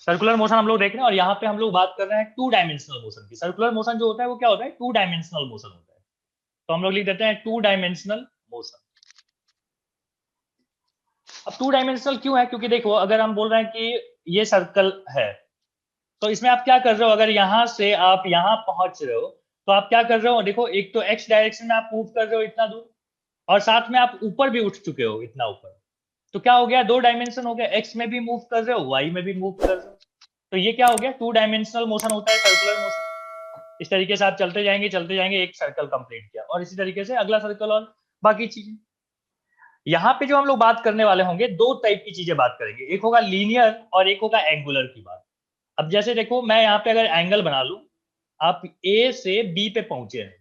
Circular motion हम लोग देख रहे हैं और यहाँ पे हम लोग बात कर रहे हैं 2 डायमेंशनल मोशन की। सर्कुलर मोशन जो होता है वो क्या होता है, 2 डायमेंशनल मोशन होता है। तो हम लोग लिख देते हैं 2 डायमेंशनल मोशन। अब 2 डायमेंशनल क्यों है, क्योंकि देखो अगर हम बोल रहे हैं कि ये सर्कल है तो इसमें आप क्या कर रहे हो, अगर यहाँ से आप यहाँ पहुंच रहे हो तो आप क्या कर रहे हो, देखो एक तो एक्स डायरेक्शन में आप मूव कर रहे हो इतना दूर, और साथ में आप ऊपर भी उठ चुके हो इतना ऊपर। तो क्या हो गया, 2 डायमेंशन हो गया, एक्स में भी मूव कर रहे हो, वाई में भी मूव कर रहे हो। तो ये क्या हो गया, 2 डायमेंशनल मोशन होता है सर्कुलर मोशन। इस तरीके से आप चलते जाएंगे, एक सर्कल कंप्लीट किया, और इसी तरीके से अगला सर्कल और बाकी चीजें। यहाँ पे जो हम लोग बात करने वाले होंगे, 2 टाइप की चीजें बात करेंगे, एक होगा लीनियर और एक होगा एंगुलर की बात। अब जैसे देखो मैं यहाँ पे अगर एंगल बना लूं, आप ए से बी पे पहुंचे हैं,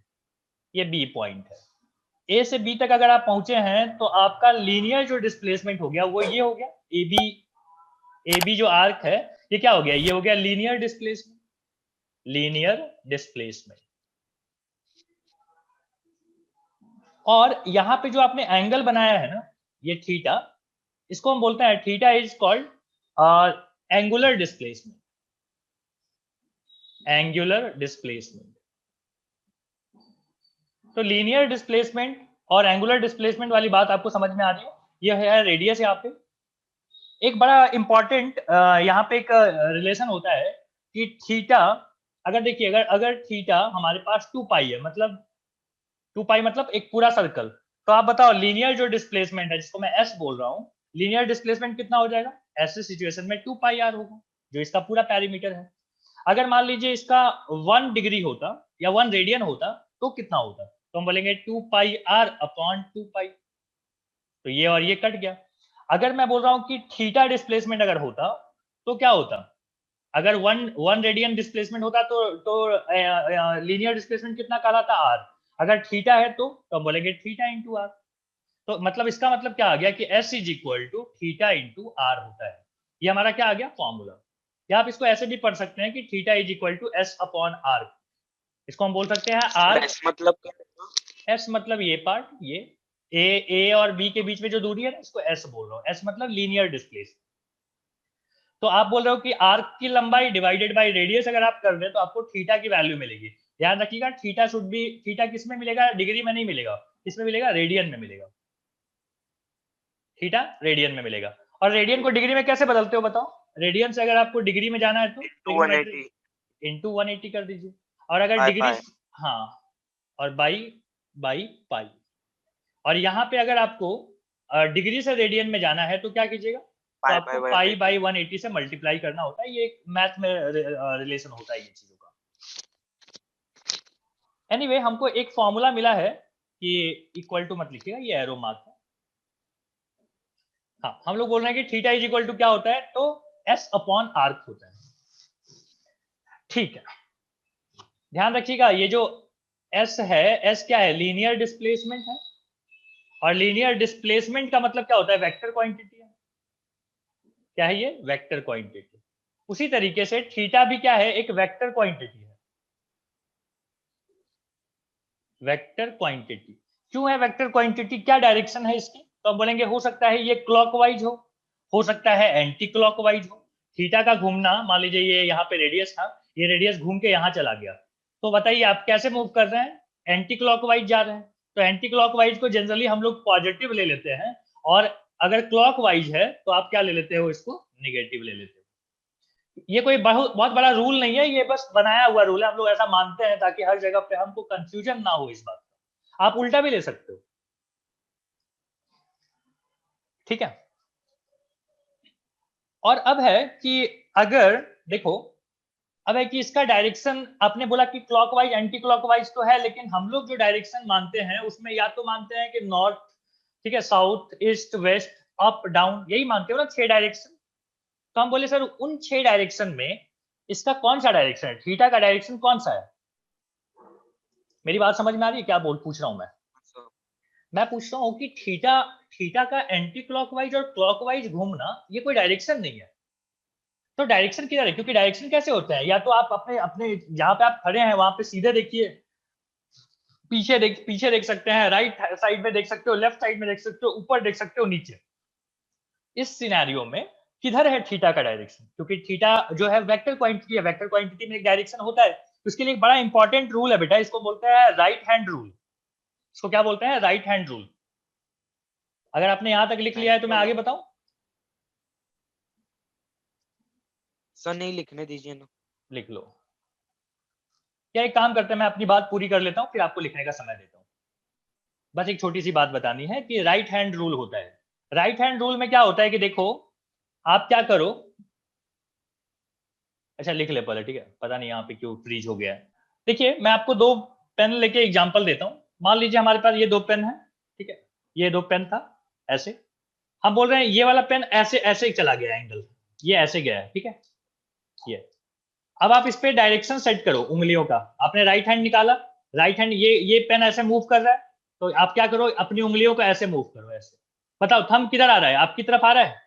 ये बी पॉइंट है, ए से बी तक अगर आप पहुंचे हैं तो आपका लीनियर जो डिस्प्लेसमेंट हो गया वो ये हो गया, ए बी जो आर्क है ये क्या हो गया, ये हो गया लीनियर डिस्प्लेसमेंट, लीनियर डिस्प्लेसमेंट। और यहाँ पे जो आपने एंगल बनाया है ना, ये थीटा, इसको हम बोलते हैं theta is called angular displacement, angular displacement. तो लीनियर डिस्प्लेसमेंट और एंगुलर डिस्प्लेसमेंट वाली बात आपको समझ में आ रही है। ये है रेडियस। यहाँ पे एक बड़ा इंपॉर्टेंट यहाँ पे एक रिलेशन होता है कि थीटा, अगर देखिए अगर थीटा हमारे पास 2 पाई है, मतलब 2 पाई मतलब एक पूरा सर्कल, तो आप बताओ लीनियर जो डिस्प्लेसमेंट है जिसको मैं एस बोल रहा हूँ, लीनियर डिस्प्लेसमेंट कितना हो जाएगा, ऐसे सिचुएशन में 2 पाई आर होगा जो इसका पूरा पैरीमीटर है। अगर मान लीजिए इसका 1 डिग्री होता या 1 रेडियन होता तो कितना होता, तो हम बोलेंगे 2 पाई आर अपॉन 2 पाई। तो ये और ये कट गया। अगर मैं बोल रहा हूँ कि थीटा डिस्प्लेसमेंट अगर होता तो क्या होता, अगर 1 रेडियन डिस्प्लेसमेंट होता तो लीनियर डिस्प्लेसमेंट कितना कहलाता, आर। अगर थीटा है तो हम बोलेंगे थीटा इंटू आर। तो मतलब इसका मतलब क्या आ गया कि S is equal to theta into R होता है। ये हमारा क्या आ गया, फॉर्मूला। या आप इसको ऐसे भी पढ़ सकते हैं कि theta is equal to S upon R. इसको हम बोल सकते हैं आर, एस मतलब क्या है? एस मतलब ये पार्ट, ये ए और बी के बीच में जो दूरी है ना, इसको एस बोल रहा हूँ। एस मतलब लीनियर डिस्प्लेस। तो आप बोल रहे हो कि आर्क की लंबाई डिवाइडेड बाय रेडियस अगर आप कर रहे हैं तो आपको थीटा की वैल्यू मिलेगी। ध्यान रखिएगा, थीटा शुड बी, थीटा किस में मिलेगा, डिग्री में नहीं मिलेगा, इसमें मिलेगा रेडियन में मिलेगा, थीटा रेडियन में मिलेगा। और रेडियन को डिग्री में कैसे बदलते हो बताओ, रेडियन से अगर आपको डिग्री में जाना है तो टू 180 ट्रिग्नोमेट्री इंटू 180 कर दीजिए। और अगर पाई डिग्री, पाई हाँ, और बाई बाई पाई। और यहाँ पे अगर आपको डिग्री से रेडियन में जाना है तो क्या कीजिएगा, तो पाई आपको पाई पाई 180 बाई 180 से मल्टीप्लाई करना होता है। ये एक मैथ में रिलेशन होता है ये चीजों का। एनीवे हमको एक फॉर्मूला मिला है कि इक्वल टू मत लिखिएगा, ये एरो मार्क है। हाँ, हम लोग बोल रहे हैं कि थीटा इज इक्वल टू क्या होता है, तो एस अपॉन आर्क होता है। ठीक है, ध्यान रखिएगा ये जो एस है, एस क्या है, लीनियर डिस्प्लेसमेंट है। और लीनियर डिस्प्लेसमेंट का मतलब क्या होता है, वेक्टर क्वांटिटी है। क्या है ये, वेक्टर क्वांटिटी। उसी तरीके से थीटा भी क्या है, एक वेक्टर क्वांटिटी है, वेक्टर क्वांटिटी। क्यों है वेक्टर क्वांटिटी, क्या डायरेक्शन है इसकी, तो हम बोलेंगे हो सकता है ये क्लॉकवाइज हो सकता है एंटी क्लॉकवाइज हो। थीटा का घूमना, मान लीजिए ये यहाँ पे रेडियस था, ये रेडियस घूम के यहाँ चला गया, तो बताइए आप कैसे मूव कर रहे हैं, एंटी क्लॉकवाइज जा रहे हैं। तो एंटी क्लॉकवाइज को जनरली हम लोग पॉजिटिव ले लेते हैं, और अगर क्लॉकवाइज है तो आप क्या ले लेते हो, इसको निगेटिव ले लेते हो। ये कोई बहुत बड़ा रूल नहीं है, ये बस बनाया हुआ रूल है, हम लोग ऐसा मानते हैं ताकि हर जगह पे हमको कंफ्यूजन ना हो इस बात का। आप उल्टा भी ले सकते हो, ठीक है। और अब है कि अगर देखो, अब है कि इसका डायरेक्शन आपने बोला कि क्लॉकवाइज एंटी क्लॉकवाइज तो है, लेकिन हम लोग जो डायरेक्शन मानते हैं उसमें या तो मानते हैं कि नॉर्थ, ठीक है, south, east, west, up, down, यही मानते हो ना, 6 डायरेक्शन। तो हम बोले सर उन 6 डायरेक्शन में इसका कौन सा डायरेक्शन है, थीटा का डायरेक्शन कौन सा है। मेरी बात समझ में आ रही है क्या बोल पूछ रहा हूं मैं पूछ रहा हूं कि थीटा, थीटा का एंटी क्लॉकवाइज और क्लॉकवाइज घूमना ये कोई डायरेक्शन नहीं है। तो डायरेक्शन किधर है, क्योंकि डायरेक्शन कैसे होते हैं, या तो आप अपने अपने जहां पे आप खड़े हैं वहां पे सीधे देखिए, पीछे देख सकते हैं, राइट साइड में देख सकते हो, लेफ्ट साइड में देख सकते हो, ऊपर देख सकते हो, नीचे। इस सिनेरियो में किधर है थीटा का डायरेक्शन, क्योंकि थीटा जो है वेक्टर क्वांटिटी है, वेक्टर क्वांटिटी में एक डायरेक्शन होता है, तो इसके लिए एक बड़ा इंपॉर्टेंट रूल है बेटा, इसको बोलते हैं राइट हैंड रूल। इसको क्या बोलते हैं? Right hand rule. अगर आपने यहां तक लिख लिया है तो मैं आगे बताऊं? सर नहीं लिखने दीजिए ना। लिख लो। क्या एक काम करते हैं, मैं अपनी बात पूरी कर लेता हूं, फिर आपको लिखने का समय देता हूं। बस एक छोटी सी बात बतानी है कि राइट हैंड रूल होता है। राइट हैंड रूल में क्या होता है कि देखो, आप क्या करो, अच्छा लिख ले पहले, ठीक है, पता नहीं यहाँ पे क्यों फ्रीज हो गया है। देखिए मैं आपको दो पेन लेके एग्जांपल देता हूँ। मान लीजिए हमारे पास ये दो पेन है, ठीक है, ये दो पेन था ऐसे, हम बोल रहे हैं ये वाला पेन ऐसे ऐसे चला गया एंगल, ये ऐसे गया है, ठीक है, ये। अब आप इस पे डायरेक्शन सेट करो उंगलियों का, आपने राइट हैंड निकाला, राइट हैंड ये पेन ऐसे मूव कर रहा है, तो आप क्या करो, अपनी उंगलियों को ऐसे मूव करो, ऐसे। बताओ थंब किधर आ रहा है, आपकी तरफ आ रहा है?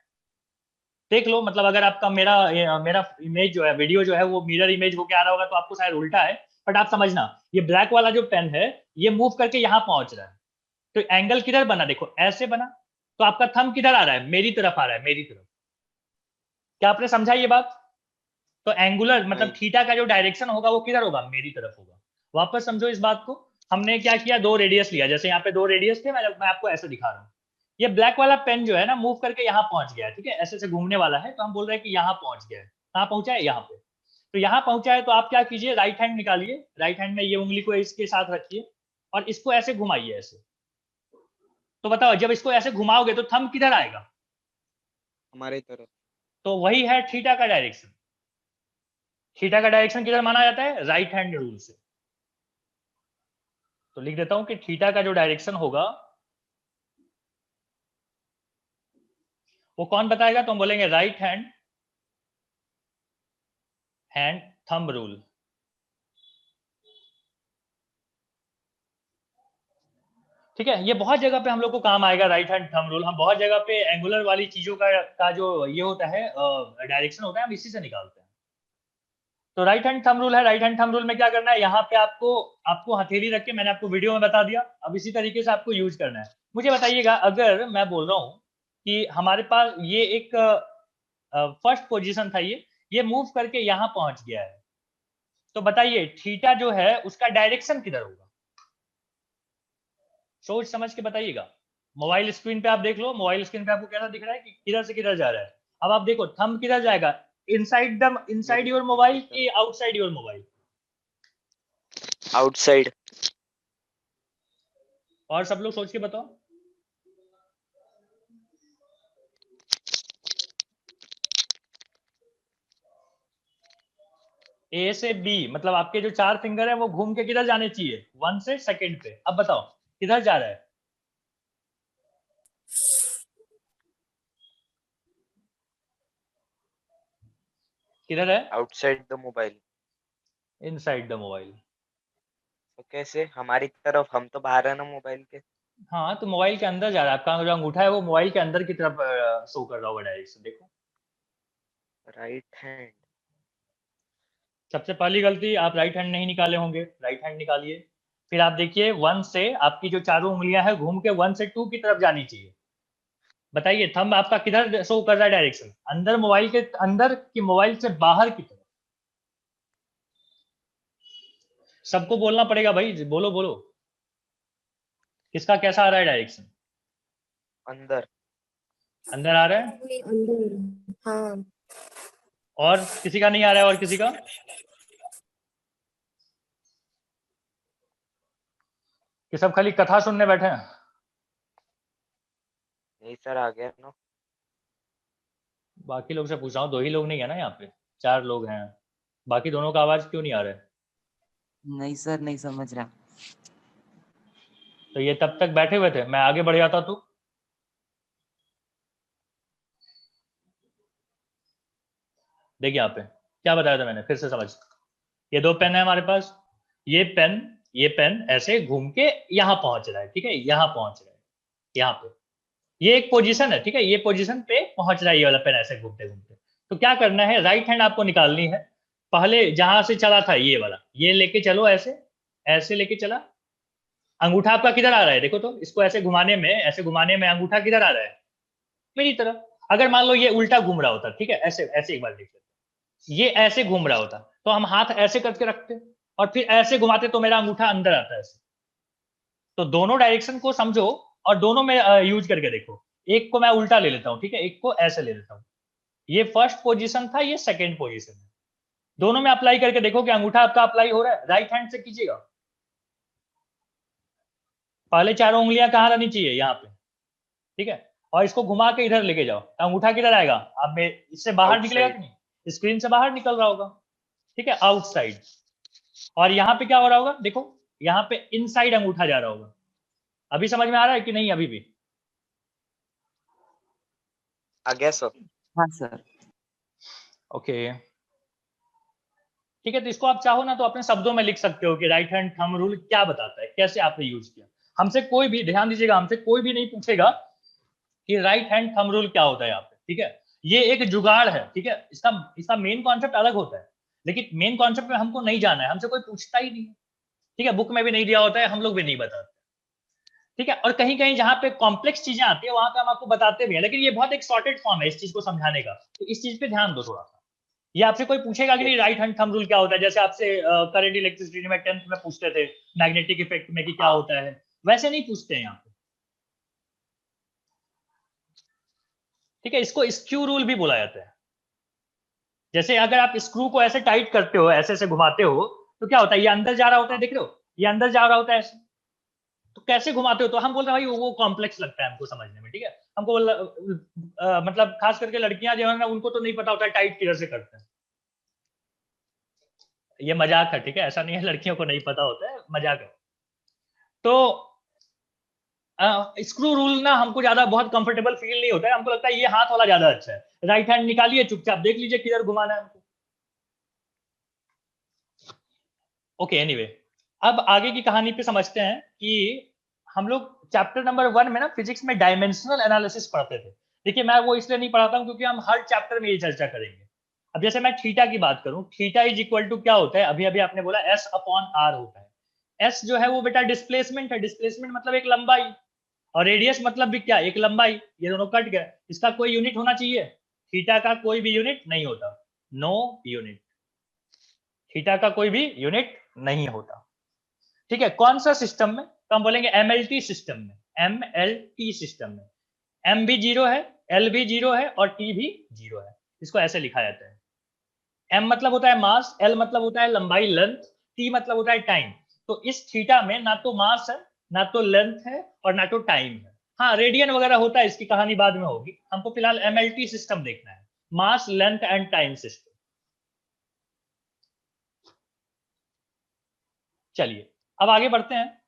देख लो, मतलब अगर आपका मेरा इमेज जो है, वीडियो जो है वो मिरर इमेज होके आ रहा होगा तो आपको शायद उल्टा है, बट आप समझना, ये ब्लैक वाला जो पेन है ये मूव करके यहाँ पहुंच रहा है, तो एंगल किधर बना, देखो ऐसे बना, तो आपका थंब किधर आ रहा है, मेरी तरफ आ रहा है, मेरी तरफ। क्या आपने समझा ये बात? तो एंगुलर मतलब थीटा का जो डायरेक्शन होगा वो किधर होगा, मेरी तरफ होगा। वापस समझो इस बात को, हमने क्या किया, दो रेडियस लिया, जैसे यहाँ पे दो रेडियस थे, मैं आपको ऐसे दिखा रहा हूँ। ये ब्लैक वाला पेन जो है ना मूव करके यहाँ पहुंच गया है, ठीक है, ऐसे ऐसे घूमने वाला है, तो हम बोल रहे हैं कि यहाँ पहुंच गया है। कहाँ पहुंचा है, यहाँ पे। तो यहाँ पहुंचा है तो आप क्या कीजिए, राइट हैंड निकालिए, राइट हैंड में ये उंगली को इसके साथ रखिए और इसको ऐसे घुमाइए ऐसे। तो बताओ जब इसको ऐसे घुमाओगे तो थंब किधर आएगा, हमारी तरफ। तो वही है थीटा का डायरेक्शन। थीटा का डायरेक्शन किधर माना जाता है, राइट हैंड रूल से। तो लिख देता हूं कि थीटा का जो डायरेक्शन होगा वो कौन बताएगा, तो हम बोलेंगे राइट हैंड थंब रूल। ठीक है, ये बहुत जगह पे हम लोग को काम आएगा राइट हैंड थंब रूल। हम बहुत जगह पे एंगुलर वाली चीजों का जो ये होता है डायरेक्शन होता है, हम इसी से निकालते हैं। तो राइट हैंड थंब रूल है, राइट हैंड थंब रूल में क्या करना है, यहाँ पे आपको आपको हथेली रख के, मैंने आपको वीडियो में बता दिया, अब इसी तरीके से आपको यूज करना है। मुझे बताइएगा, अगर मैं बोल रहा हूँ कि हमारे पास ये एक फर्स्ट पोजीशन था, ये मूव करके यहाँ पहुंच गया है, तो बताइए थीटा जो है उसका डायरेक्शन किधर होगा, सोच समझ के बताइएगा। मोबाइल स्क्रीन पे आप देख लो, मोबाइल स्क्रीन पे आपको कैसा दिख रहा है कि किधर से किधर जा रहा है। अब आप देखो थंब किधर जाएगा, इनसाइड योर मोबाइल कि आउटसाइड योर मोबाइल? आउटसाइड। और सब लोग सोच के बताओ। ए से बी, मतलब आपके जो चार फिंगर है वो घूम के किधर जाने चाहिए, 1 से 2 पे। अब बताओ किधर जा रहा है, किधर है? Outside the mobile. Inside the mobile. तो कैसे, हमारी तरफ, हम तो बाहर है ना मोबाइल के। हाँ तो मोबाइल के अंदर जा रहा है, आपका जो अंगूठा है वो मोबाइल के अंदर की तरफ शो कर रहा होगा डायरेक्शन, देखो। Right hand. सबसे पहली गलती, आप राइट हैंड नहीं निकाले होंगे, राइट हैंड निकालिए। फिर आप देखिए 1 से आपकी जो चारों उंगलियां हैं घूम के 1 से 2 की तरफ जानी चाहिए। बताइए थंब आपका किधर शो कर रहा है डायरेक्शन, अंदर मोबाइल के अंदर कि मोबाइल से बाहर की तरफ? सबको बोलना पड़ेगा भाई, बोलो बोलो, किसका कैसा आ रहा है डायरेक्शन? अंदर। अंदर आ रहा है। अंदर। हाँ। और किसी का नहीं आ रहा है, और किसी का? कि सब खाली कथा सुनने बैठे हैं? नहीं सर, आ गया ना। बाकी लोग से पूछ रहा हूँ, दो ही लोग नहीं है ना यहाँ पे, 4 लोग हैं, बाकी दोनों का आवाज क्यों नहीं आ रहा है? नहीं सर, नहीं समझ रहा। तो ये तब तक बैठे हुए थे, मैं आगे बढ़ जाता तो। देखिए यहाँ पे क्या बताया था मैंने, फिर से समझ। ये दो पेन है हमारे पास, ये पेन ऐसे घूम के यहाँ पहुंच रहा है, ठीक है, यहाँ पहुंच रहा है, यहाँ पे ये एक पोजीशन है, ठीक है, ये पोजीशन पे पहुंच रहा है ये वाला पेन ऐसे घूमते घूमते। तो क्या करना है, राइट हैंड आपको निकालनी है, पहले जहां से चला था ये वाला, ये लेके चलो, ऐसे ऐसे लेके चला। अंगूठा आपका किधर आ रहा है, देखो तो, इसको ऐसे घुमाने में अंगूठा किधर आ रहा है, मेरी तरफ। अगर मान लो ये उल्टा घूम रहा होता, ठीक है, ऐसे ऐसे एक बार देख लेते, ये ऐसे घूम रहा होता तो हम हाथ ऐसे करके रखते और फिर ऐसे घुमाते तो मेरा अंगूठा अंदर आता है ऐसे। तो दोनों डायरेक्शन को समझो और दोनों में यूज करके देखो। एक को मैं उल्टा ले लेता हूँ, ठीक है, एक को ऐसे ले लेता हूँ। ये फर्स्ट पोजीशन था, ये सेकेंड पोजीशन है। दोनों में अप्लाई करके देखो कि अंगूठा आपका अप्लाई हो रहा है। राइट हैंड से कीजिएगा। पहले चारों उंगलियां कहाँ रहनी चाहिए, यहाँ पे, ठीक है, और इसको घुमा के इधर लेके जाओ, अंगूठा किधर आएगा, अब इससे बाहर निकलेगा कि नहीं, स्क्रीन से बाहर निकल रहा होगा, ठीक है, आउटसाइड। और यहाँ पे क्या हो रहा होगा, देखो यहाँ पे इनसाइड अंगूठा जा रहा होगा। अभी समझ में आ रहा है कि नहीं, अभी भी आ गया सर। हाँ सर। ओके, ठीक है। तो इसको आप चाहो ना तो अपने शब्दों में लिख सकते हो कि राइट हैंड थंब रूल क्या बताता है, कैसे आपने यूज किया। हमसे कोई भी, ध्यान दीजिएगा, हमसे कोई भी नहीं पूछेगा कि राइट हैंड थंब रूल क्या होता है यहाँ पे, ठीक है। ये एक जुगाड़ है, ठीक है, इसका इसका मेन कॉन्सेप्ट अलग होता है, लेकिन मेन कॉन्सेप्ट में हमको नहीं जाना है, हमसे कोई पूछता ही नहीं है, ठीक है, बुक में भी नहीं दिया होता है, हम लोग भी नहीं बताते, ठीक है। और कहीं कहीं जहाँ पे कॉम्प्लेक्स चीजें आती है वहां पे हम आपको बताते भी हैं, लेकिन ये बहुत एक शॉर्टेड फॉर्म है इस चीज को समझाने का, तो इस चीज पे ध्यान दो थोड़ा सा। ये आपसे कोई पूछेगा कि नहीं राइट हैंड थंब रूल क्या होता है, जैसे आपसे करंट इलेक्ट्रिसिटी में 10th में पूछते थे मैग्नेटिक इफेक्ट में कि क्या होता है, वैसे नहीं पूछते हैं यहाँ पे, ठीक है। इसको स्क्यू रूल भी बोला जाता है। जैसे अगर आप स्क्रू को ऐसे टाइट करते हो, ऐसे ऐसे घुमाते हो, तो क्या होता है, ये अंदर जा रहा होता है, देख रहे हो, ये अंदर जा रहा होता है ऐसे, तो कैसे घुमाते हो, तो हम बोल रहे हैं भाई वो कॉम्प्लेक्स लगता है हमको समझने में, ठीक है, हमको मतलब खास करके लड़कियां जो है ना उनको तो नहीं पता होता है टाइट किधर से करते हैं। ये मजाक है, ठीक है, ऐसा नहीं है लड़कियों को नहीं पता होता है, मजाक है। तो स्क्रू रूल ना हमको ज्यादा बहुत कंफर्टेबल फील नहीं होता है, हमको लगता है ये हाथ वाला ज्यादा अच्छा है। राइट हैंड निकालिए, चुपचाप देख लीजिए किधर घुमाना है हमको। ओके एनीवे, अब आगे की कहानी पे समझते हैं कि हम लोग चैप्टर नंबर 1 में ना फिजिक्स में डायमेंशनल एनालिसिस पढ़ते थे। देखिए मैं वो इसलिए नहीं पढ़ाता हूँ क्योंकि हम हर चैप्टर में ये चर्चा करेंगे। अब जैसे मैं थीटा की बात करूं, थीटा इज इक्वल टू क्या होता है, अभी अभी आपने बोला एस अपॉन आर होता है। एस जो है वो बेटा डिस्प्लेसमेंट है, डिस्प्लेसमेंट मतलब एक लंबाई, और रेडियस मतलब भी क्या, एक लंबाई, ये दोनों कट गए, इसका कोई यूनिट होना चाहिए, थीटा का कोई भी यूनिट नहीं होता, नो यूनिट, थीटा का कोई भी यूनिट नहीं होता, ठीक है। कौन सा सिस्टम में, तो हम बोलेंगे एमएलटी सिस्टम में, एमएलटी सिस्टम में एम भी जीरो है, एल भी जीरो है और टी भी जीरो है। इसको ऐसे लिखा जाता है, एम मतलब होता है मास, एल मतलब होता है लंबाई लेंथ, टी मतलब होता है टाइम। तो इस थीटा में ना तो मास है, ना तो लेंथ है और ना तो टाइम है। हाँ रेडियन वगैरह होता है, इसकी कहानी बाद में होगी, हमको फिलहाल एमएलटी सिस्टम देखना है, मास लेंथ एंड टाइम सिस्टम। चलिए अब आगे बढ़ते हैं।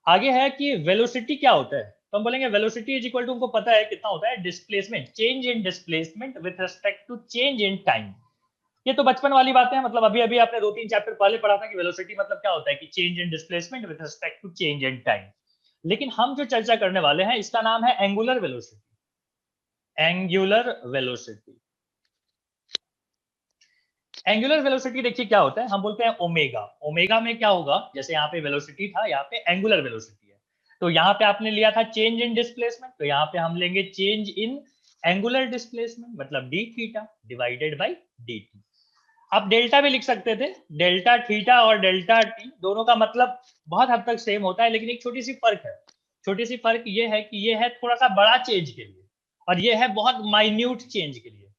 आगे है कि वेलोसिटी क्या होता है, तो हम बोलेंगे वेलोसिटी इज इक्वल टू, हमको पता है कितना होता है, displacement, change in displacement with respect to change in time. ये तो बचपन वाली बातें हैं, मतलब अभी अभी आपने 2-3 चैप्टर पहले पढ़ा था कि वेलोसिटी मतलब क्या होता है कि change in displacement with respect to change in time. लेकिन हम जो चर्चा करने वाले हैं इसका नाम है angular velocity, angular velocity. Angular velocity देखिए क्या होता है, हम बोलते हैं ओमेगा, ओमेगा में क्या होगा, जैसे यहाँ पे वेलोसिटी था, यहाँ पे एंगुलर वेलोसिटी है, तो यहाँ पे आपने लिया था चेंज इन डिस्प्लेसमेंट, तो यहाँ पे हम लेंगे चेंज इन एंगुलर डिस्प्लेसमेंट, मतलब D theta divided by D T. आप डेल्टा भी लिख सकते थे, डेल्टा थीटा और डेल्टा टी दोनों का मतलब बहुत हद तक सेम होता है, लेकिन एक छोटी सी फर्क है, छोटी सी फर्क ये है कि ये है थोड़ा सा बड़ा चेंज के लिए और ये है बहुत माइन्यूट चेंज के लिए।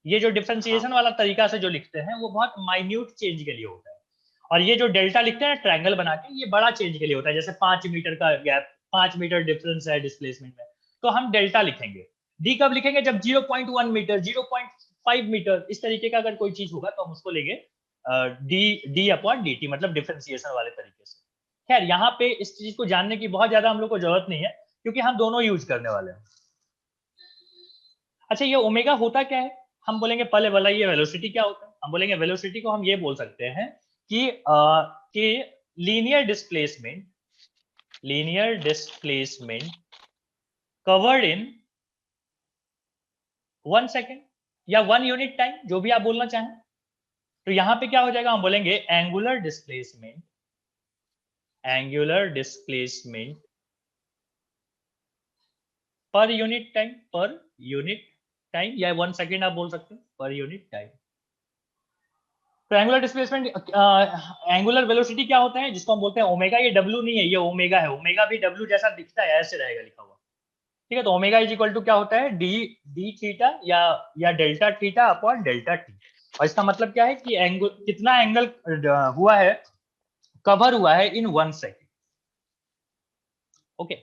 ये जो डिफरेंशिएशन वाला तरीका से जो लिखते हैं वो बहुत माइन्यूट चेंज के लिए होता है, और ये जो डेल्टा लिखते हैं ट्रायंगल बना के, ये बड़ा चेंज के लिए होता है, जैसे 5 मीटर का गैप, 5 मीटर डिफरेंस है डिस्प्लेसमेंट में, तो हम डेल्टा लिखेंगे। डी कब लिखेंगे, जब 0.1 मीटर, 0.5 मीटर इस तरीके का अगर कोई चीज होगा तो हम उसको लेंगे D, D upon D T, मतलब डिफरेंशिएशन वाले तरीके से। खैर यहाँ पे इस चीज को जानने की बहुत ज्यादा हम लोग को जरूरत नहीं है क्योंकि हम दोनों यूज करने वाले हैं। अच्छा ये ओमेगा होता क्या है, हम बोलेंगे पहले वाला, ये वेलोसिटी क्या होता है, हम बोलेंगे वेलोसिटी को हम ये बोल सकते हैं कि linear displacement, linear displacement covered in 1 second या 1 यूनिट टाइम, जो भी आप बोलना चाहें। तो यहां पे क्या हो जाएगा, हम बोलेंगे angular displacement, angular displacement per unit time, per unit time या 1 सेकेंड आप बोल सकते हो पर यूनिट टाइम। तो एंगुलर डिस्प्लेसमेंट, एंगुलर वेलोसिटी क्या होता है जिसको हम बोलते हैं ओमेगा। ये डब्ल्यू नहीं है, ये ओमेगा है। ओमेगा भी डब्ल्यू जैसा दिखता है, ऐसे रहेगा लिखा हुआ, ठीक है। तो ओमेगा इज इक्वल टू क्या होता है, डी डी थीटा या delta theta upon delta T. और इसका मतलब क्या है कि एंगल, कितना एंगल हुआ है, कवर हुआ है इन 1 सेकेंड। ओके,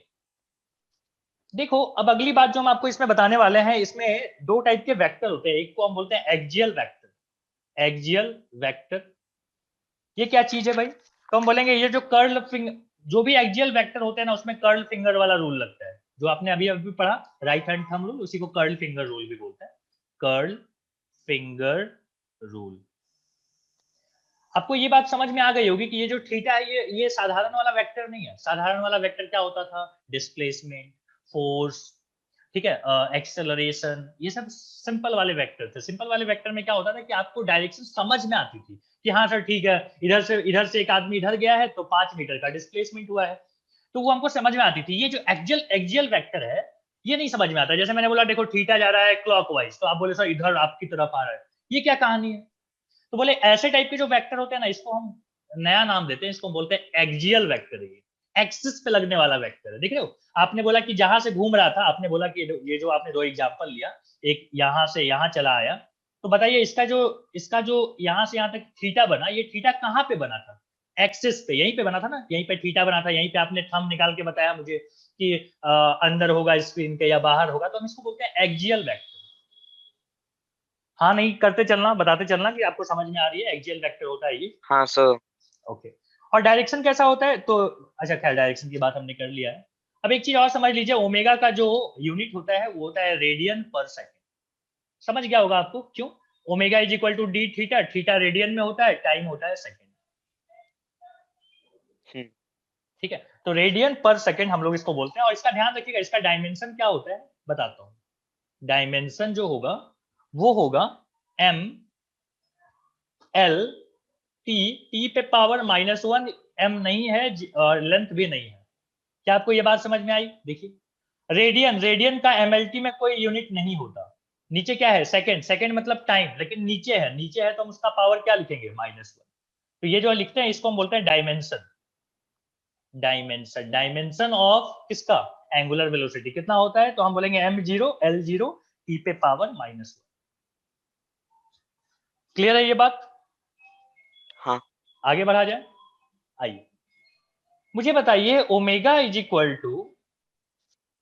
देखो अब अगली बात जो हम आपको इसमें बताने वाले हैं, इसमें दो टाइप के वेक्टर होते हैं। एक को हम बोलते हैं एक्सियल वेक्टर। एक्सियल वेक्टर ये क्या चीज है भाई? तो हम बोलेंगे ये जो कर्ल फिंगर, जो भी एक्सियल वेक्टर होते हैं ना, उसमें कर्ल फिंगर वाला रूल लगता है, जो आपने अभी अभी पढ़ा, राइट हैंड थंब रूल, उसी को कर्ल फिंगर रूल भी बोलते हैं। Curl finger rule. आपको ये बात समझ में आ गई होगी कि ये जो थीटा है, ये साधारण वाला वेक्टर नहीं है। साधारण वाला वेक्टर क्या होता था? डिस्प्लेसमेंट, फोर्स, ठीक है, एक्सेलरेशन, ये सब सिंपल वाले वेक्टर थे। सिंपल वाले वेक्टर में क्या होता था कि आपको डायरेक्शन समझ में आती थी कि हाँ सर ठीक है, इधर से एक आदमी इधर गया है तो 5 मीटर का डिस्प्लेसमेंट हुआ है, तो वो हमको समझ में आती थी। ये जो एक्सियल वेक्टर है, ये नहीं समझ में आता। जैसे मैंने बोला देखो थीटा जा रहा है क्लॉकवाइज, तो आप बोले सर इधर आपकी तरफ आ रहा है, ये क्या कहानी है? तो बोले ऐसे टाइप के जो वेक्टर होते हैं ना, इसको हम नया नाम देते हैं, इसको बोलते हैं एक्सियल वेक्टर। ये एक्सिस पे लगने वाला वेक्टर है। देख रहे हो, आपने बोला कि जहां से घूम रहा था, आपने बोला कि ये जो आपने दो एग्जांपल लिया, एक यहां से यहां चला आया, तो बताइए इसका जो यहां से यहां तक थीटा बना, ये थीटा कहां पे बना था? एक्सिस पे, यहीं पे बना था ना, यहीं पे थीटा बना था। यहीं पे आपने थंब निकाल के बताया मुझे कि अंदर होगा स्क्रीन के या बाहर होगा, तो हम इसको बोलते हैं एक्सियल वेक्टर। हाँ नहीं करते चलना, बताते चलना कि आपको समझ में आ रही है एक्सियल वेक्टर होता है ये। हाँ सर। ओके, और डायरेक्शन कैसा होता है? तो अच्छा खैर डायरेक्शन की बात हमने कर लिया है। अब एक चीज और समझ लीजिए, ओमेगा का जो यूनिट होता है वो होता है रेडियन पर सेकेंड। समझ गया होगा आपको क्यों? Omega is equal to D theta, theta radian में होता है, टाइम होता है सेकेंड, ठीक है। तो रेडियन पर सेकेंड हम लोग इसको बोलते हैं। और इसका ध्यान रखिएगा, इसका डायमेंशन क्या होता है बताता हूँ। डायमेंशन जो होगा वो होगा एम एल टी, टी पे पावर -1, एम नहीं है और लेंथ भी नहीं है। क्या आपको ये बात समझ में आई? देखिए, रेडियन का एमएलटी में कोई यूनिट नहीं होता। नीचे क्या है? सेकंड, सेकंड मतलब टाइम, लेकिन नीचे है तो हम उसका पावर क्या लिखेंगे? -1। तो ये जो लिखते हैं इसको हम बोलते हैं डायमेंशन। डायमेंशन ऑफ किसका? एंगुलर वेलोसिटी कितना होता है? तो हम बोलेंगे m0 l0 t पे पावर -1। क्लियर है ये बात? हाँ। आगे बढ़ा जाए, आइए मुझे बताइए, omega is equal to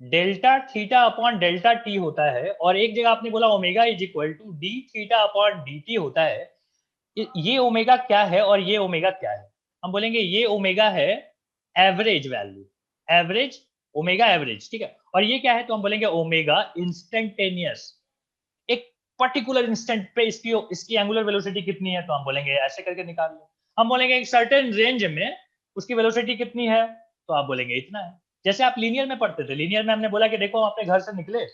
delta theta upon delta T होता है, और एक जगह आपने बोला omega is equal to D theta upon D T होता है। ये ओमेगा क्या है और ये ओमेगा क्या है? हम बोलेंगे ये ओमेगा है average value, average, omega average, ठीक है। और ये क्या है? तो हम बोलेंगे ओमेगा इंस्टेंटेनियस। एक पर्टिकुलर इंस्टेंट पे इसकी इसकी एंगुलर वेलोसिटी कितनी है, तो हम बोलेंगे ऐसे करके निकाल लो। हम बोलेंगे एक सर्टेन रेंज में उसकी वेलोसिटी कितनी है, तो आप बोलेंगे इतना है। जैसे आप लीनियर में पढ़ते थे, लीनियर में हमने बोला कि देखो हम अपने घर से निकले,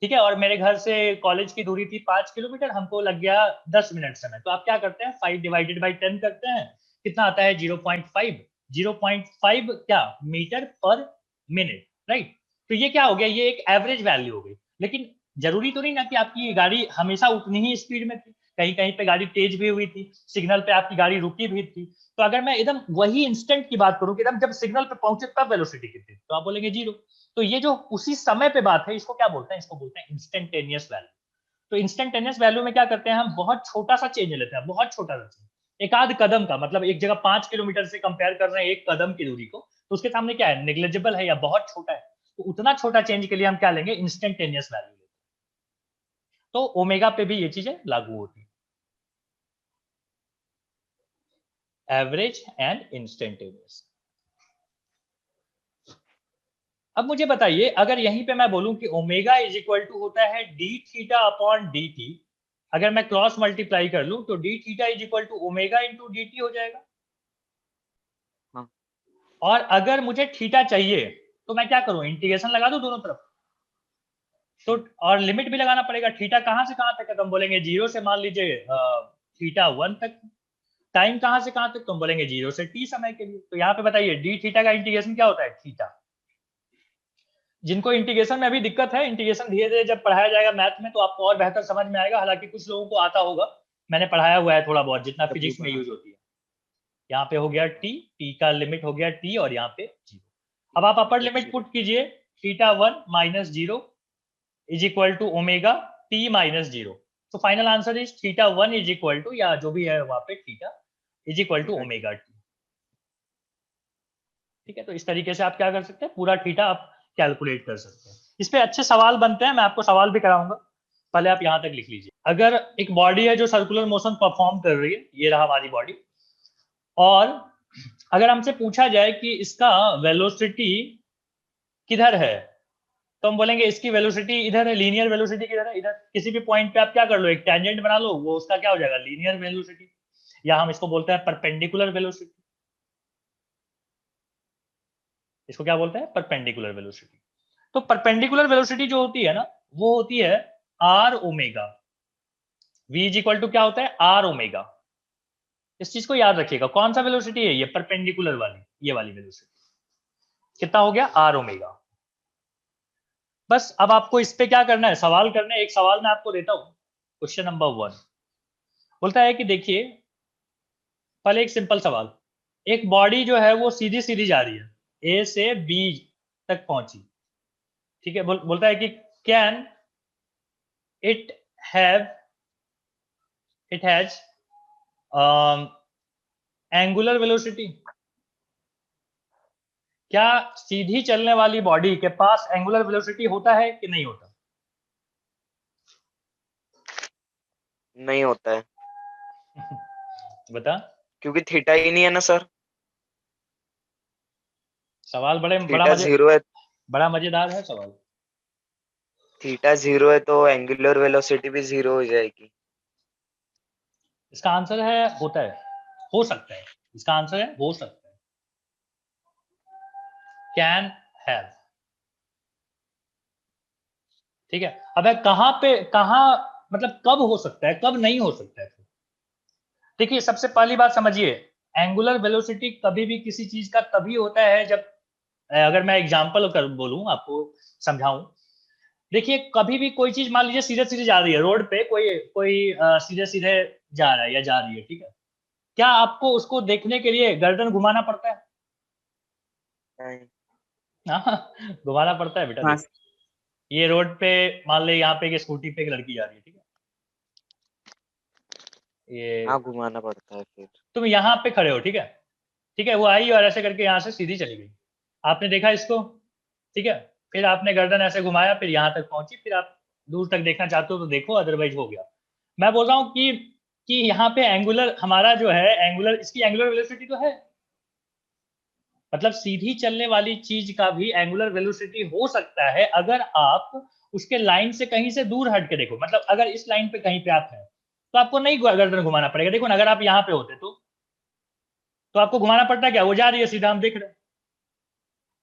ठीक है, और मेरे घर से कॉलेज की दूरी थी 5 किलोमीटर, हमको लग गया 10 मिनट समय। तो आप क्या करते हैं? 5 डिवाइडेड बाई 10 करते हैं, कितना आता है? 0.5। 0.5 क्या? मीटर पर मिनट, राइट। तो ये क्या हो गया? ये एक एवरेज वैल्यू हो गई। लेकिन जरूरी तो नहीं ना कि आपकी गाड़ी हमेशा उतनी ही स्पीड में थी, कहीं कहीं पे गाड़ी तेज भी हुई थी, सिग्नल पे आपकी गाड़ी रुकी भी थी। तो अगर मैं एकदम वही इंस्टेंट की बात करूं कि एकदम जब सिग्नल पे पहुंचे तब वेलोसिटी कितनी, तो आप बोलेंगे 0। तो ये जो उसी समय पे बात है, इसको क्या बोलते हैं? इसको बोलते हैं इंस्टेंटेनियस वैल्यू। तो इंस्टेंटेनियस वैल्यू में क्या करते हैं हम? बहुत छोटा सा चेंज लेते हैं, बहुत छोटा सा चेंज, एक आध कदम का, मतलब एक जगह 5 किलोमीटर से कंपेयर कर रहे हैं एक कदम की दूरी को, तो उसके सामने क्या है? नेग्लिजिबल है या बहुत छोटा है। तो उतना छोटा चेंज के लिए हम क्या लेंगे? इंस्टेंटेनियस वैल्यू लेंगे। तो ओमेगा पे भी ये चीजें लागू होती है, एवरेज एंड इंस्टेंटेनियस। अब मुझे बताइए, अगर यहीं पे मैं बोलूं कि ओमेगा इज इक्वल टू होता है D theta upon D T, अगर मैं क्रॉस मल्टीप्लाई कर लूं तो D theta is equal to omega into D T हो जाएगा। हाँ। और अगर मुझे थीटा चाहिए तो मैं क्या करूं? इंटीग्रेशन लगा दूं दोनों तरफ। तो और लिमिट भी लगाना पड़ेगा। थीटा कहां से कहां तक है? तो हम बोलेंगे 0 से मान लीजिए थीटा 1 तक। टाइम कहां से कहां तक? तो हम बोलेंगे 0 से t समय के लिए। तो यहाँ पे बताइए डी थीटा का इंटीग्रेशन क्या होता है? थीटा। जिनको इंटीग्रेशन में अभी दिक्कत है, इंटीग्रेशन धीरे धीरे जब पढ़ाया जाएगा मैथ में तो आपको और बेहतर समझ में आएगा। हालांकि कुछ लोगों को आता होगा, मैंने पढ़ाया हुआ है थोड़ा बहुत, जितना तभी फिजिक्स में बना। यूज होती है। यहाँ पे हो गया टी का लिमिट हो गया टी, और यहाँ पे 0। अब आप अपर लिमिट पुट कीजिए, θ1 minus 0 is equal to omega T minus 0। तो final answer is θ1 is equal to, या जो भी है वहां पे theta is equal to omega T. ठीक है, तो इस तरीके से आप क्या कर सकते हैं, पूरा थीटा आप कैलकुलेट कर सकते हैं। इस पे अच्छे सवाल बनते हैं, मैं आपको सवाल भी कराऊंगा, पहले आप यहाँ तक लिख लीजिए। अगर एक बॉडी है जो सर्कुलर मोशन परफॉर्म कर रही है, ये रहा हमारी बॉडी, और अगर हमसे पूछा जाए कि इसका वेलोसिटी किधर है, तो हम बोलेंगे इसकी वेलोसिटी इधर है। लीनियर वेलोसिटी किधर है, इधर। किसी भी पॉइंट पे आप क्या कर लो, एक टेंजेंट बना लो, वो उसका क्या हो जाएगा, लीनियर वेलोसिटी, या हम इसको बोलते हैं परपेंडिकुलर वेलोसिटी। इसको क्या बोलते हैं, परपेंडिकुलर वेलोसिटी। तो परपेंडिकुलर वेलोसिटी जो होती है ना, वो होती है R omega. v is equal to क्या होता है, आर ओमेगा। इस चीज को याद रखिएगा। कौन सा वेलोसिटी है ये, परपेंडिकुलर वाली, ये वाली वेलोसिटी। कितना हो गया, आर ओमेगा। बस अब आपको इस पे क्या करना है, सवाल करना है। एक सवाल मैं आपको देता हूं, क्वेश्चन नंबर 1 बोलता है कि देखिए, पहले एक सिंपल सवाल, एक बॉडी जो है वो सीधी सीधी जा रही है, ए से बी तक पहुंची। ठीक है, बोलता है कि can it have it has angular velocity. क्या सीधी चलने वाली बॉडी के पास एंगुलर वेलोसिटी होता है कि नहीं होता? नहीं होता है। बता। क्योंकि थीटा ही नहीं है ना सर। सवाल थीटा 0 है। बड़ा मजेदार है सवाल। थीटा 0 है तो एंगुलर वेलोसिटी भी 0 हो जाएगी। इसका आंसर है होता है, हो सकता है। इसका आंसर है हो सकता है, कैन हैव। ठीक है, अब कहां पे, कहां मतलब कब हो सकता है, कब नहीं हो सकता है। देखिए, सबसे पहली बात समझिए, एंगुलर वेलोसिटी कभी भी किसी चीज का तभी होता है जब, अगर मैं एग्जांपल कर बोलूं आपको, समझाऊं। देखिए, कभी भी कोई चीज मान लीजिए सीधे सीधे जा रही है रोड पे, कोई कोई सीधे सीधे जा रहा है या जा रही है, ठीक है, क्या आपको उसको देखने के लिए गर्दन घुमाना पड़ता है? नहीं। हाँ, घुमाना पड़ता है बेटा। हाँ। देखो, ये रोड पे मान ले, यहाँ पे एक स्कूटी पे एक लड़की जा रही है, ठीक है, हाँ, ये घुमाना पड़ता है फिर। तुम यहाँ पे खड़े हो, ठीक है, ठीक है, वो आई और ऐसे करके यहाँ से सीधी चली गई, आपने देखा इसको, ठीक है, फिर आपने गर्दन ऐसे घुमाया, फिर यहाँ तक पहुंची, फिर आप दूर तक देखना चाहते हो तो देखो, अदरवाइज हो गया। मैं बोल रहा हूँ कि यहाँ पे एंगुलर हमारा जो है, एंगुलर, इसकी एंगुलर वेलोसिटी तो है, मतलब सीधी चलने वाली चीज का भी एंगुलर वेलोसिटी हो सकता है अगर आप उसके लाइन से कहीं से दूर हट के देखो। मतलब अगर इस लाइन पे कहीं पे आप हैं तो आपको नहीं गर्दन घुमाना पड़ेगा। देखो ना, अगर आप यहाँ पे होते तो आपको घुमाना पड़ता, क्या वो जा रही है सीधा, हम देख रहे हैं।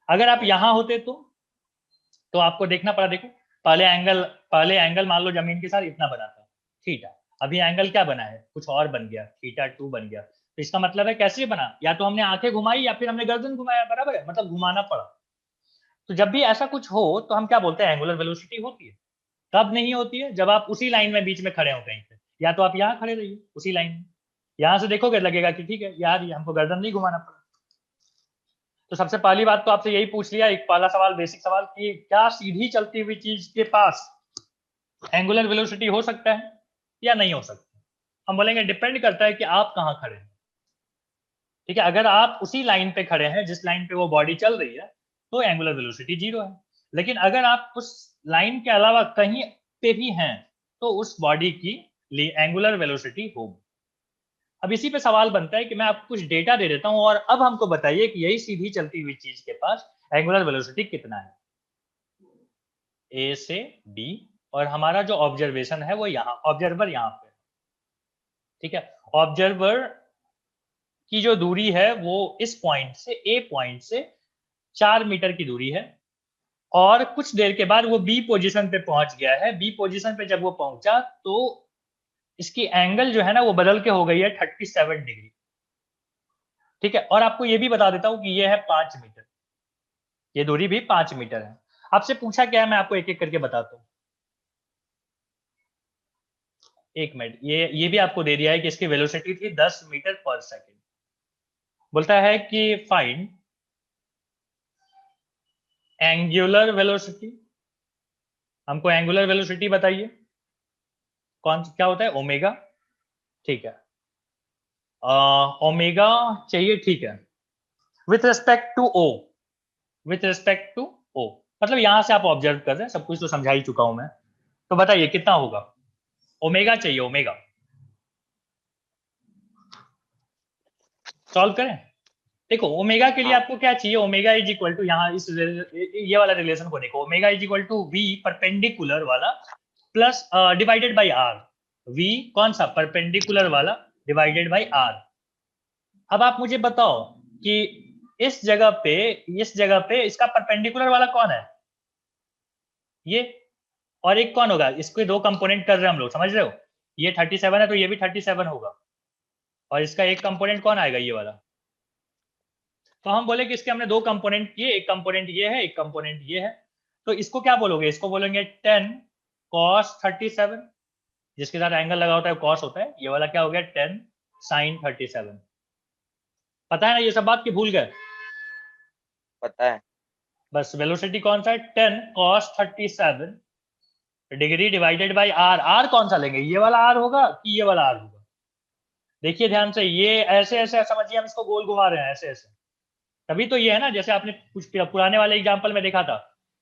अगर आप यहाँ होते तो आपको देखना पड़ा। देखो, पहले एंगल मान लो जमीन के साथ इतना बना था, थीटा। अभी एंगल क्या बना है, कुछ और बन गया, θ2 बन गया। तो इसका मतलब है कैसे बना, या तो हमने आंखें घुमाई या फिर हमने गर्दन घुमाया, बराबर है, मतलब घुमाना पड़ा। तो जब भी ऐसा कुछ हो तो हम क्या बोलते हैं, एंगुलर वेलोसिटी होती है। कब नहीं होती है, जब आप उसी लाइन में बीच में खड़े हो कहीं पे, या तो आप यहाँ खड़े रहिए उसी लाइन में, यहाँ से देखोगे लगेगा कि ठीक है यार, ये हमको गर्दन नहीं घुमाना पड़ा। तो सबसे पहली बात तो आपसे यही पूछ लिया, एक पहला सवाल, बेसिक सवाल, कि क्या सीधी चलती हुई चीज के पास एंगुलर वेलोसिटी हो सकता है या नहीं हो सकता? हम बोलेंगे डिपेंड करता है कि आप कहाँ खड़े हैं। ठीक है, अगर आप उसी लाइन पे खड़े हैं जिस लाइन पे वो बॉडी चल रही है तो एंगुलर वेलोसिटी 0 है। लेकिन अगर आप उस लाइन के अलावा कहीं पे भी हैं तो उस बॉडी की एंगुलर वेलोसिटी होगी। अब इसी पे सवाल बनता है कि मैं आपको कुछ डेटा दे देता हूं और अब हमको बताइए कि यही सीधी चलती हुई चीज के पास एंगुलर वेलोसिटी कितना है, ए से बी, और हमारा जो ऑब्जर्वेशन है वो यहाँ, ऑब्जर्वर यहाँ पे, ठीक है। ऑब्जर्वर की जो दूरी है वो इस पॉइंट से, ए पॉइंट से 4 मीटर की दूरी है, और कुछ देर के बाद वो बी पोजीशन पे पहुंच गया है। बी पोजीशन पे जब वो पहुंचा तो इसकी एंगल जो है ना वो बदल के हो गई है 37 डिग्री, ठीक है। और आपको ये भी बता देता हूं कि ये है 5 मीटर, ये दूरी भी 5 मीटर है। आपसे पूछा क्या है मैं आपको एक एक करके बताता हूँ। एक मिनट, ये भी आपको दे दिया है कि इसकी वेलोसिटी थी 10 मीटर पर सेकेंड। बोलता है कि फाइंड एंगुलर वेलोसिटी। हमको एंगुलर वेलोसिटी बताइए, कौन क्या होता है, ओमेगा। ठीक है, ओमेगा चाहिए, ठीक है, with respect to O, with respect to O, मतलब यहां से आप ऑब्जर्व कर रहे हैं, सब कुछ तो समझा ही चुका हूं मैं। तो बताइए कितना होगा, ओमेगा चाहिए, ओमेगा सॉल्व करें। देखो ओमेगा के लिए हाँ आपको क्या चाहिए, ओमेगा इज इक्वल टू, यहाँ इस ये वाला रिलेशन को देखो, omega is equal to V perpendicular वाला plus divided by R. V कौन सा, परपेंडिकुलर वाला डिवाइडेड बाय आर। अब आप मुझे बताओ कि इस जगह पे, इस जगह पे इसका परपेंडिकुलर वाला कौन है, ये, और एक कौन होगा, इसके दो कंपोनेंट कर रहे हैं हम लोग, समझ रहे हो, ये 37 है तो ये भी 37 होगा, और इसका एक कंपोनेंट कौन आएगा, ये वाला। तो हम बोले कि इसके हमने दो कंपोनेंट किए, एक कंपोनेंट ये है, एक कंपोनेंट ये है, तो इसको क्या बोलोगे, इसको बोलेंगे 10 cos 37, जिसके साथ एंगल लगा होता है cos होता है, ये वाला क्या हो गया 10 sin 37। पता है ना ये सब बात, की भूल गए। पता है। बस वेलोसिटी कौन सा है, 10 cos 37 degree divided by R. R कौन सा लेंगे, ये वाला आर होगा कि ये वाला आर होगा। देखिए ध्यान से, ये ऐसे ऐसे समझिए, हम इसको गोल घुमा रहे हैं ऐसे ऐसे, तभी तो ये है ना, जैसे आपने कुछ पुराने वाले एग्जांपल में देखा था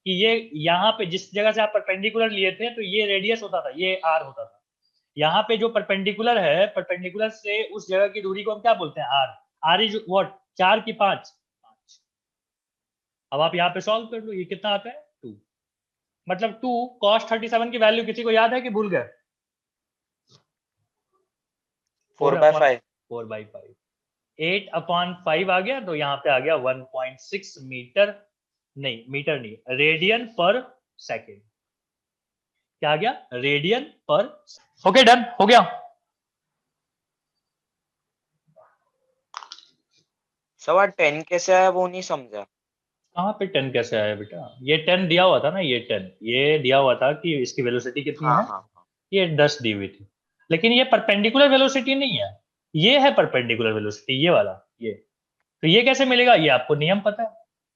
कि ये यहाँ पे जिस जगह से आप परपेंडिकुलर लिए थे तो ये रेडियस होता था, ये आर होता था। यहाँ पे जो परपेंडिकुलर है, परपेंडिकुलर से उस जगह की दूरी को हम क्या बोलते हैं, आर। आर इज व्हाट, 4 की 5। अब आप यहाँ पे सॉल्व कर लो, ये कितना आता है 2, मतलब 2 cos 37 की वैल्यू किसी को याद है कि भूल गए, 4/5। 4/5, 8/5 आ गया, तो यहाँ पे आ गया 1.6 मीटर, नहीं मीटर नहीं, रेडियन पर सेकेंड। क्या आ गया, रेडियन पर। ओके डन हो गया। सवाल 10 कैसे आया वो नहीं समझा। कहाँ पे 10 कैसे आया बेटा, ये 10 दिया हुआ था ना, ये 10 ये दिया हुआ था कि इसकी वेलोसिटी कितनी हाँ है, हाँ हाँ। ये 10 दी हुई थी, लेकिन ये परपेंडिकुलर वेलोसिटी नहीं है, ये है परपेंडिकुलर वेलोसिटी, ये वाला, ये। तो ये कैसे मिलेगा, ये आपको नियम पता है,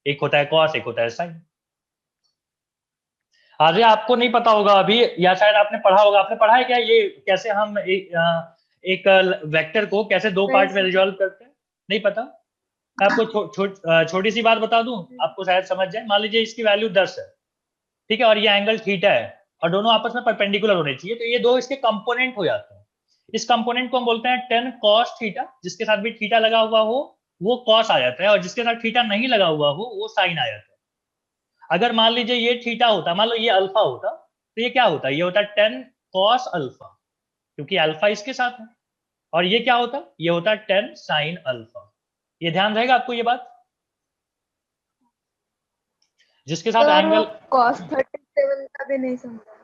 एक होता है कॉस, एक होता है साइन। अरे आपको नहीं पता होगा अभी, या शायद आपने पढ़ा होगा, आपने पढ़ा है क्या, ये कैसे हम एक वेक्टर को कैसे दो पार्ट में रिजॉल्व करते हैं, नहीं पता। मैं आपको छोटी सी बात बता दूं, आपको शायद समझ जाए। मान लीजिए इसकी वैल्यू 10 है, ठीक है, और ये एंगल थीटा है, और दोनों आपस में परपेंडिकुलर होने चाहिए, तो ये दो इसके कंपोनेंट हो जाते हैं। इस कंपोनेंट को हम बोलते हैं 10 cos थीटा, जिसके साथ भी थीटा लगा हुआ हो वो cos आ जाता है, और जिसके साथ थीटा नहीं लगा हुआ हो वो साइन आ जाता है। अगर मान लीजिए ये थीटा होता, मान लो ये अल्फा होता, तो ये क्या होता, ये होता 10 cos अल्फा, क्योंकि अल्फा इसके साथ है, और ये क्या होता, ये होता 10 sin अल्फा। ये ध्यान रहेगा आपको ये बात, जिसके साथ सर वो एंगल। cos 37 का भी नहीं समझा।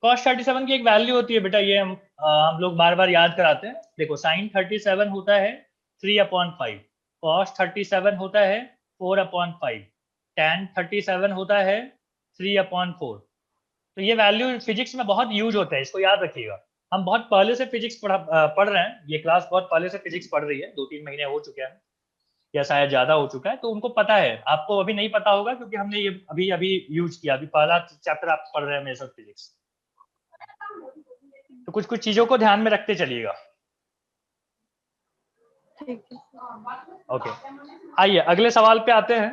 cos 37 की एक वैल्यू होती है बेटा, ये हम लोग बार बार याद कराते हैं। देखो sin 37 होता है 3/5, cos 37 होता है 4/5, tan 37 होता है 3/4। तो ये वैल्यू फिजिक्स में बहुत यूज होते हैं, इसको याद रखिएगा। हम बहुत पहले से फिजिक्स पढ़ रहे हैं, ये क्लास बहुत पहले से फिजिक्स पढ़ रही है, 2-3 महीने हो चुके हैं या शायद ज्यादा हो चुका है, तो उनको पता है। आपको अभी नहीं पता होगा क्योंकि हमने ये अभी अभी यूज किया, अभी पहला चैप्टर आप पढ़ रहे हैं मेरे साथ फिजिक्स। तो कुछ कुछ चीजों को ध्यान में रखते चलिएगा। ठीक है। ओके, आइए अगले सवाल पे आते हैं।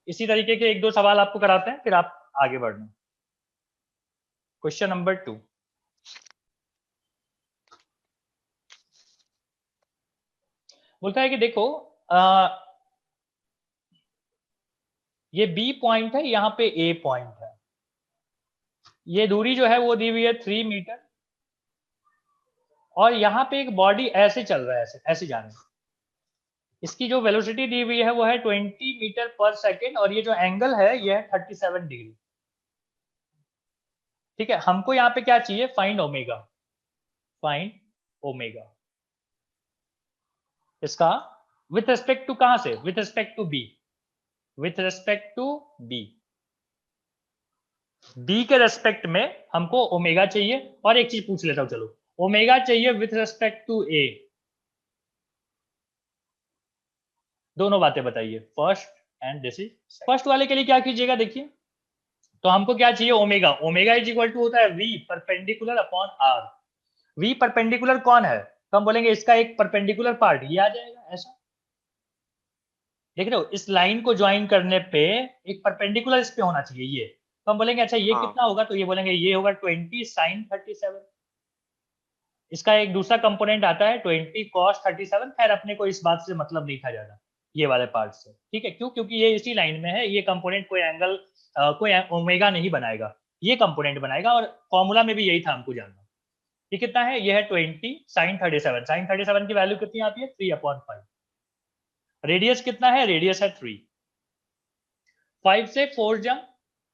इसी तरीके के एक दो सवाल आपको कराते हैं, फिर आप आगे बढ़ना। क्वेश्चन नंबर 2, बोलता है कि देखो ये बी पॉइंट है, यहाँ पे ए पॉइंट है, ये दूरी जो है वो दी हुई है 3 मीटर, और यहाँ पे एक बॉडी ऐसे चल रहा है, ऐसे ऐसे जा रहा है, इसकी जो वेलोसिटी दी हुई है वो है 20 मीटर पर सेकेंड, और ये जो एंगल है ये है 37 डिग्री। ठीक है, हमको यहाँ पे क्या चाहिए, फाइंड ओमेगा, फाइंड ओमेगा इसका, विथ रिस्पेक्ट टू कहां से, with respect to B, with respect to B. B के रेस्पेक्ट में हमको ओमेगा चाहिए, और एक चीज पूछ लेता हूं, चलो ओमेगा चाहिए विथ रेस्पेक्ट टू ए, दोनों बातें बताइए, first and this is first वाले के लिए क्या कीजिएगा, देखिए तो हमको क्या चाहिए, omega, omega is equal to होता है V perpendicular upon R. V perpendicular कौन है, तो हम बोलेंगे इसका एक परपेंडिकुलर पार्ट ये आ जाएगा, ऐसा देख रहे हो, इस लाइन को ज्वाइन करने पे एक परपेंडिकुलर इस पे होना चाहिए ये, तो हम बोलेंगे अच्छा ये हाँ। कितना होगा, तो ये बोलेंगे ये होगा 20 sin 37। इसका एक दूसरा कंपोनेंट आता है 20 cos 37, खैर अपने को इस बात से मतलब नहीं था ज्यादा ये वाले पार्ट से, ठीक है, क्यों, क्योंकि ये इसी लाइन में है, ये कंपोनेंट कोई एंगल कोई ओमेगा नहीं बनाएगा, ये कंपोनेंट बनाएगा, और फॉर्मूला में भी यही था हमको जानना। ये कितना है, ये है 20 sin 37, sin 37 की वैल्यू कितनी आती है 3/5। रेडियस कितना है, रेडियस है 3, 5 से 4 जा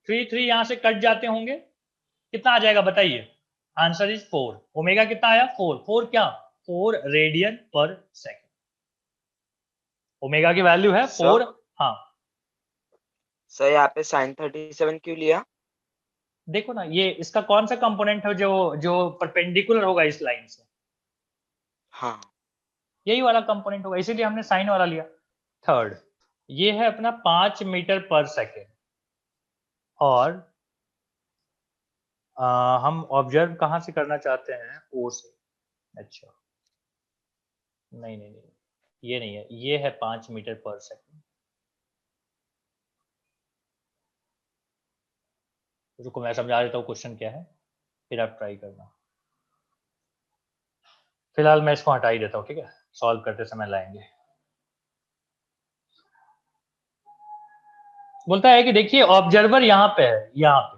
3 यहां से कट जाते होंगे, कितना आ जाएगा बताइए, आंसर इज 4। ओमेगा कितना आया 4 क्या, 4 रेडियन पर सेकेंड, ओमेगा की वैल्यू है 4। हाँ सर यहाँ पे sin 37 क्यों लिया? देखो ना, ये इसका कौन सा कंपोनेंट है जो जो परपेंडिकुलर होगा इस लाइन से, हाँ। यही वाला कंपोनेंट होगा, इसीलिए हमने साइन वाला लिया। थर्ड, ये है अपना 5 मीटर पर सेकेंड, और हम ऑब्जर्व कहाँ से करना चाहते हैं, ओ से, अच्छा नहीं नहीं नहीं, ये नहीं है, ये है 5 मीटर पर सेकेंड। रुको मैं समझा देता हूँ क्वेश्चन क्या है, फिर आप ट्राई करना। फिलहाल मैं इसको हटा ही देता हूँ, ठीक है, सॉल्व करते समय लाएंगे। बोलता है कि देखिए ऑब्जर्वर यहाँ पे है, यहाँ पे,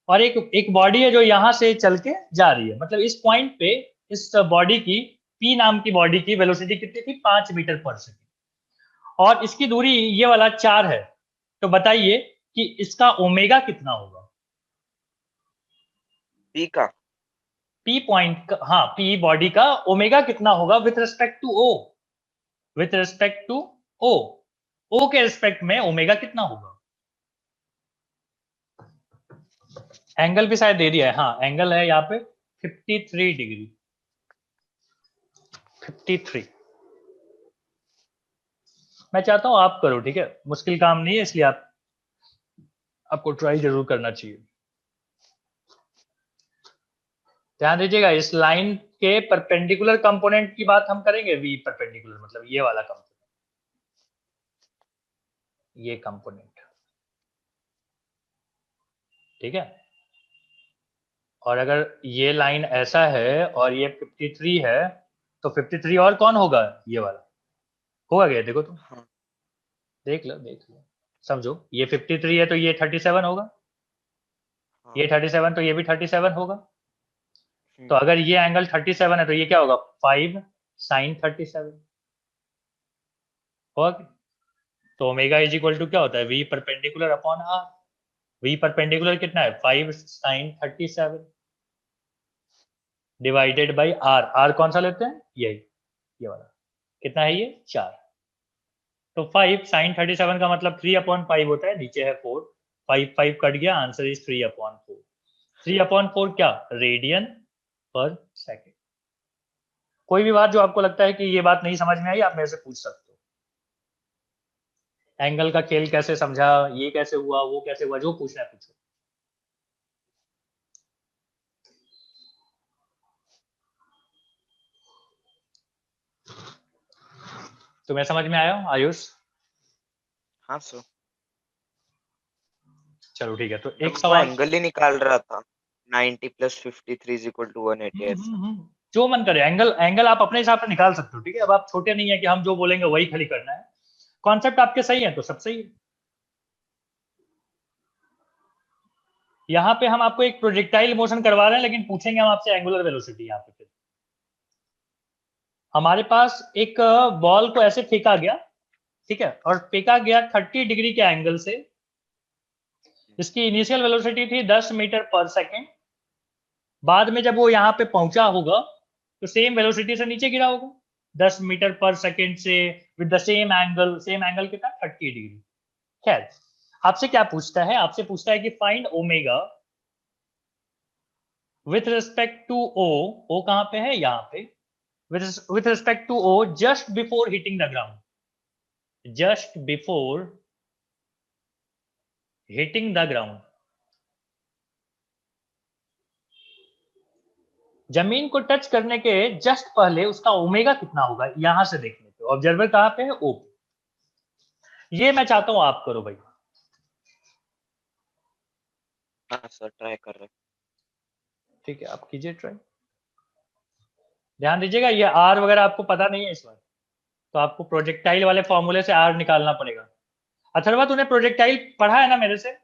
और एक बॉडी है जो यहाँ से चल के जा रही है, मतलब इस पॉइंट पे इस बॉडी की, पी नाम की बॉडी की वेलोसिटी कितनी थी, 5 मीटर पर सेकेंड, और इसकी दूरी ये वाला 4 है, तो बताइए कि इसका ओमेगा कितना होगा। पी का? पी पॉइंट, हाँ पी बॉडी का ओमेगा कितना होगा with respect to O, with respect to O, O के रिस्पेक्ट में ओमेगा कितना होगा। एंगल भी शायद दे दिया है, हाँ एंगल है यहाँ पे 53 डिग्री, 53। मैं चाहता हूं आप करो, ठीक है, मुश्किल काम नहीं है, इसलिए आपको ट्राई जरूर करना चाहिए। ध्यान दीजिएगा, इस लाइन के परपेंडिकुलर कंपोनेंट की बात हम करेंगे, वी परपेंडिकुलर मतलब ये वाला कंपोनेंट, ये कंपोनेंट, ठीक है, और अगर ये लाइन ऐसा है और ये 53 है, तो 53 और कौन होगा, ये वाला होगा क्या, देखो तुम, हाँ। देख लो समझो, ये 53 है तो ये 37 होगा, हाँ। ये 37 तो ये भी 37 होगा, तो अगर ये एंगल 37 है तो ये क्या होगा, 5 sin 37 होगा। तो ओमेगा इज इक्वल टू क्या होता है, V perpendicular upon R, V perpendicular कितना है 5 sin 37 divided by R, R कौन सा लेते हैं, यही ये वाला, कितना है ये 4, तो 5 sin 37 का मतलब 3/5 होता है, नीचे है 4, 5 कट गया, आंसर इज 3/4। 3/4 क्या, रेडियन पर सेकेंड। कोई भी बात जो आपको लगता है कि ये बात नहीं समझ में आई, आप मेरे से पूछ सकते हो, एंगल का खेल कैसे समझा, ये कैसे हुआ, वो कैसे हुआ, जो पूछना है पूछो। तुम्हें समझ में आया आयुष? हाँ सर। चलो ठीक है, तो मैं एक वो सवाल एंगल ही निकाल रहा था, 90 + 53 = 180 ऐसा। जो मन करे, एंगल एंगल आप अपने हिसाब से निकाल सकते हो, ठीक है, अब आप छोटे नहीं है कि हम जो बोलेंगे वही खाली करना है, कॉन्सेप्ट आपके सही है तो सब सही है। यहाँ पे हम आपको एक प्रोजेक्टाइल मोशन करवा रहे हैं, लेकिन पूछेंगे हम आपसे एंगुलर वेलोसिटी। यहाँ पे फिर हमारे पास एक बॉल को ऐसे फेंका गया, ठीक है, और फेंका गया 30 डिग्री के एंगल से, इसकी इनिशियल वेलोसिटी थी 10 मीटर पर सेकेंड, बाद में जब वो यहाँ पे पहुंचा होगा तो सेम वेलोसिटी से नीचे गिरा होगा 10 मीटर पर सेकेंड से, विद द सेम एंगल कितना 30 डिग्री। खैर आपसे क्या पूछता है, आपसे पूछता है कि find omega with respect to O कहां पे है, यहां पे, with respect to O just before hitting the ground, just before hitting the ground, जमीन को टच करने के जस्ट पहले उसका ओमेगा कितना होगा, यहां से देखने पे ऑब्जर्वर कहां पे है, O। ये मैं चाहता हूं आप करो भाई। हाँ सर ट्राई कर रहे। ठीक है, आप कीजिए ट्राई। ध्यान दीजिएगा, ये आर वगैरह आपको पता नहीं है इस बार, तो आपको प्रोजेक्टाइल वाले फॉर्मूले से आर निकालना पड़ेगा। अथर्वा तूने प्रोजेक्टाइल पढ़ा है ना मेरे से?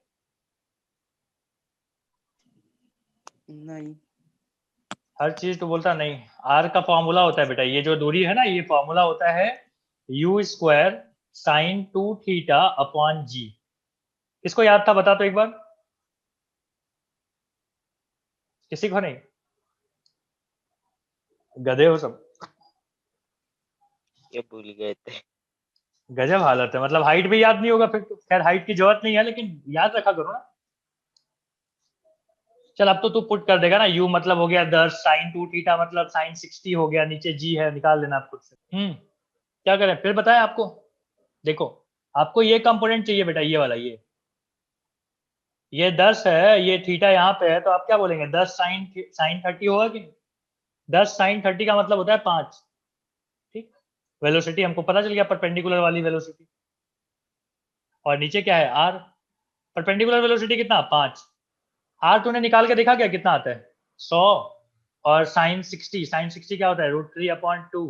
नहीं हर चीज तो बोलता नहीं। आर का फॉर्मूला होता है बेटा, ये जो दूरी है ना, ये फॉर्मूला होता है U square sine 2 theta upon G. किसको याद था बता तो एक बार, किसी को नहीं? गधे हो सब, ये भूल गए थे। गजब हालत है। मतलब हाइट भी याद नहीं होगा फिर तो, खैर हाइट की जरूरत नहीं है, लेकिन याद रखा करो ना। चल अब तो तू पुट कर देगा ना, u मतलब हो गया 10, साइन 2 थीटा मतलब साइन 60 हो गया, नीचे g है, निकाल देना आप खुद से। क्या करें फिर बताएं आपको? देखो आपको ये कंपोनेंट चाहिए बेटा, ये वाला, ये 10 है, ये थीटा यहाँ पे है, तो आप क्या बोलेंगे, 10 साइन 30 होगा कि 10 साइन 30 का मतलब होता है 5। ठीक, वेलोसिटी हमको पता चल गया, परपेंडिकुलर वाली वेलोसिटी। और नीचे क्या है, r, परपेंडिकुलर वेलोसिटी कितना, 5। r तूने निकाल के देखा क्या कितना आता है, 100। और साइन 60, साइन 60 क्या होता है, √3/2।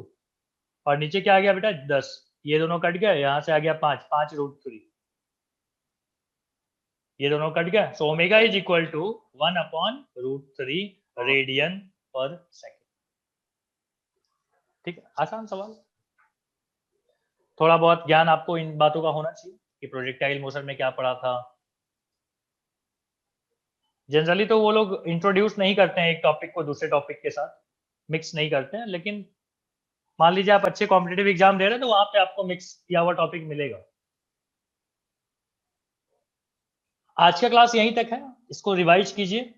और नीचे क्या आ गया बेटा, 10। ये दोनों कट गए, यहाँ से आ गया 5, 5√3, ये दोनों कट गया। So omega is equal to 1/√3 radian per second. ठीक है, आसान सवाल। थोड़ा बहुत ज्ञान आपको इन बातों का होना चाहिए कि प्रोजेक्टाइल मोशन में क्या पढ़ा था। जनरली तो वो लोग इंट्रोड्यूस नहीं करते हैं एक टॉपिक को दूसरे टॉपिक के साथ, मिक्स नहीं करते हैं, लेकिन मान लीजिए आप अच्छे कॉम्पिटिटिव एग्जाम दे रहे हैं तो वहां पे आपको मिक्स किया हुआ टॉपिक मिलेगा। आज का क्लास यहीं तक है, इसको रिवाइज कीजिए।